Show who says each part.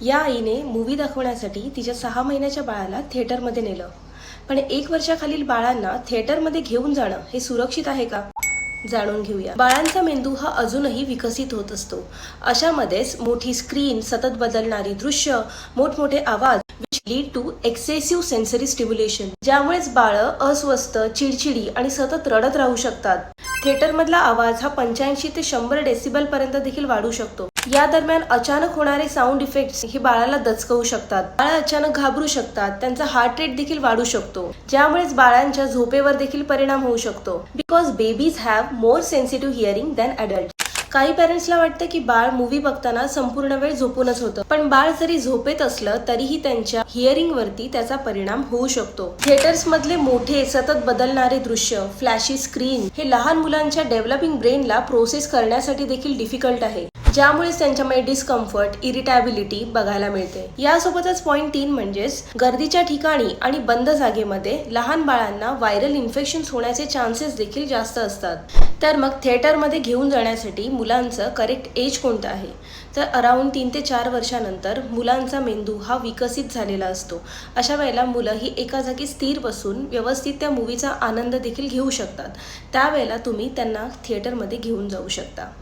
Speaker 1: या आईने मूवी दाखवण्यासाठी तिच्या 6 महिन्याच्या बाळाला थिएटरमध्ये नेलं. पण 1 वर्षाखालील बाळांना थिएटरमध्ये घेऊन जाणं हे सुरक्षित आहे का? जाणून घेऊया. बाळांचा मेंदू हा अजूनही विकसित होत असतो. अशामध्येच मोठी स्क्रीन, सतत बदलणारी दृश्य, मोठमोठे आवाज which lead to excessive sensory stimulation, ज्यामुळेच बाळं अस्वस्थ, चिडचिडी आणि सतत रडत राहू शकतात. थिएटरमधला आवाज हा 85 ते 100 डेसिबल पर्यंत देखील वाढू शकतो. या दरम्यान अचानक होणारे साऊंड इफेक्ट्स हे बाळाला दचकवू शकतात. बाळ अचानक घाबरू शकतात. त्यांचा हार्ट रेट देखील वाढू शकतो, ज्यामुळेच बाळांच्या झोपेवर देखील परिणाम होऊ शकतो. Because babies have more sensitive hearing than adult. काही पॅरेंट्सला वाटतं की बाळ मूवी बघताना संपूर्ण वेळ झोपूनच होतं, पण बाळ जरी झोपेत असलं तरीही त्यांच्या हिअरिंग वरती त्याचा परिणाम होऊ शकतो. थिएटर्स मधले मोठे सतत बदलणारे दृश्य, फ्लॅशी स्क्रीन हे लहान मुलांच्या डेव्हलपिंग ब्रेनला प्रोसेस करण्यासाठी देखील डिफिकल्ट आहे, ज्यामुळे त्यांच्यामध्ये डिस्कम्फर्ट, इरिटॅबिलिटी बघायला मिळते. यासोबतच पॉइंट 3 म्हणजेच गर्दीच्या ठिकाणी आणि बंद जागेमध्ये लहान बाळांना व्हायरल इन्फेक्शन्स होण्याचे चान्सेस देखील जास्त असतात. तर मग थिएटरमध्ये घेऊन जाण्यासाठी मुलांचं करेक्ट एज कोणतं आहे? तर अराउंड 3 ते 4 वर्षानंतर मुलांचा मेंदू हा विकसित झालेला असतो. अशा वेळेला मुलं ही एका जागी स्थिर बसून व्यवस्थित त्या मूवीचा आनंद देखील घेऊ शकतात. त्यावेळेला तुम्ही त्यांना थिएटरमध्ये घेऊन जाऊ शकता.